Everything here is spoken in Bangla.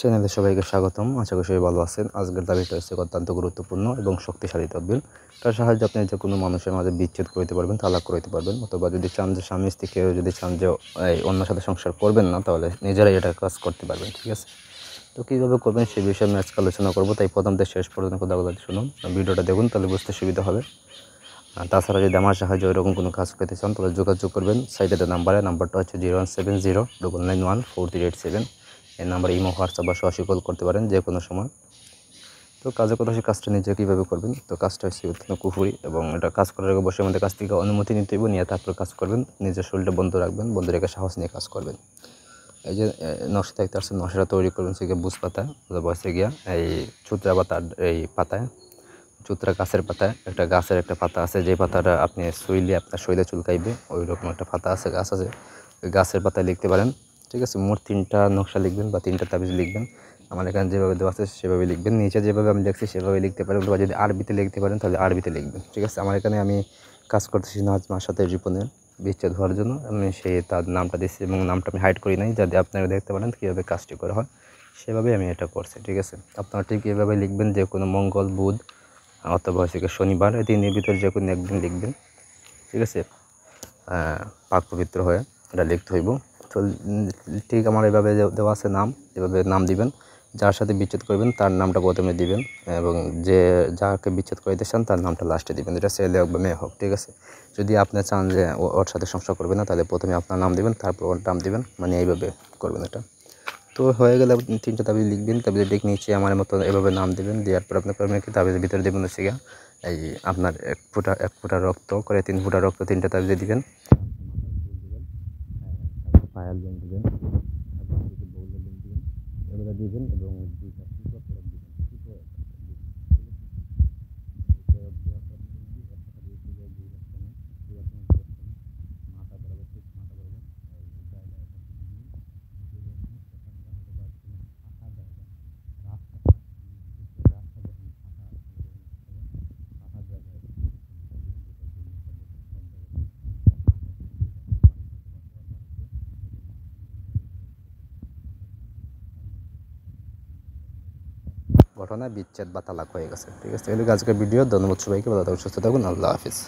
চ্যানেলে সবাইকে স্বাগতম। আশা করি সবাই ভালো আছেন। আজকের দাবিটা হচ্ছে অত্যন্ত গুরুত্বপূর্ণ এবং শক্তিশালী তদবির। তার সাহায্যে আপনি যে কোনো মানুষের মাঝে বিচ্ছেদ করতে পারবেন, তালাক করতে পারবেন, অথবা যদি চান যে স্বামী স্ত্রী কেউ যদি চান যে অন্যের সাথে সংসার করবেন না, তাহলে নিজেরাই এটা কাজ করতে পারবেন। ঠিক আছে, তো কীভাবে করবেন সেই বিষয়ে আমি আজকে আলোচনা করবো। তাই প্রথম থেকে শেষ পর্যন্ত কথাগুলো শুনুন, ভিডিওটা দেখুন, তাহলে বুঝতে সুবিধা হবে। তাছাড়া যদি আমার সাহায্যে ওইরকম কোনো কাজ করতে চান তাহলে যোগাযোগ করবেন সাইডে নাম্বারটা হচ্ছে 0170991438 এই নাম্বারে ইমো, হোয়াটসঅ্যাপ বা সরাসরি কল করতে পারেন যে কোনো সময়। তো কাজের কথা সেই কাজটা নিজে কীভাবে করবেন, তো কাজটা হচ্ছে অত্যন্ত কুফুরি এবং এটা কাজ করার আগে অবশ্যই আমাদের কাছ থেকে অনুমতি নিতে হবে, নিয়ে তারপর কাজ করবেন। নিজের শরীরটা বন্ধ রাখবেন, বন্ধ রেখে সাহস নিয়ে কাজ করবেন। এই যে নকশা দেখতে আসছেন, নকশাটা তৈরি করবেন সে বুস পাতা অথবা হচ্ছে গিয়া এই চুতরা পাতার এই পাতায়, চুতরা গাছের পাতায় গাছের একটা পাতা আছে, যে পাতাটা আপনি শুইলে আপনার শরীরে চুলকাইবে, ওই রকম একটা পাতা আছে, গাছ আছে, ওই গাছের পাতায় লিখতে পারেন। ঠিক আছে, মোট 3টা নকশা লিখবেন বা 3টা তাবিজ লিখবেন। আমার এখানে যেভাবে দেওয়া আছে সেভাবে লিখবেন, নিচে যেভাবে আমি লিখছি সেভাবে লিখতে পারেন, অথবা যদি আরবিতে লিখতে পারেন তাহলে আরবিতে লিখবেন। ঠিক আছে, আমার এখানে আমি কাজ করতেছি নাজমার সাথে রিপনের বিচ্ছেদ হওয়ার জন্য, আমি তার নামটা দিচ্ছি এবং নামটা আমি হাইড করি নাই, যাতে আপনারা দেখতে পারেন কীভাবে কাজটি করা হয়, সেভাবেই আমি এটা করছি। ঠিক আছে, আপনারা ঠিক এভাবে লিখবেন, যে কোনো মঙ্গল, বুধ অথবা হচ্ছে শনিবার, এই 3 দিনের ভিতরে যে কোনো একদিন লিখবেন। ঠিক আছে, পাক পবিত্র হয়ে এটা লিখতে হইব। তো ঠিক আমার এভাবে দেওয়া আছে নাম, এভাবে নাম দিবেন। যার সাথে বিচ্ছেদ করবেন তার নামটা প্রথমে দিবেন এবং যাকে বিচ্ছেদ করতে চান তার নামটা লাস্টে দিবেন, এটা ছেলে হোক বা মেয়ে হোক। ঠিক আছে, যদি আপনি চান যে ওর সাথে সংসার করবেন না, তাহলে প্রথমে আপনার নাম দিবেন, তারপর ওর নাম দিবেন, মানে এইভাবে করবেন এটা। তো হয়ে গেলে আপনি 3টা তাবিজ লিখবেন, তাবিজের ঠিক নিচে আমার মতো এভাবে নাম দেবেন, দেওয়ার পর আপনার করবেন কি, তাবিজের ভিতরে দেবেন হচ্ছে গিয়া এই আপনার 1 ফোঁটা রক্ত করে, 3 ফোঁটা রক্ত 3টা তাবিজে দিবেন। পায়াল লোন দিবেন, বউলের লোন দিবেন, এগুলো দিবেন এবং 2টা ফুটো ফেরত দিবেন। মাথা বরাবর, ঠিক মাথা বরাবর ঘটনা বিচ্ছেদ বা তালাক হয়ে গেছে। ঠিক আছে, এগুলো আজকের ভিডিও। ধন্যবাদ সবাইকে, ভালো থাকুন, সুস্থ থাকুন, আল্লাহ হাফিজ।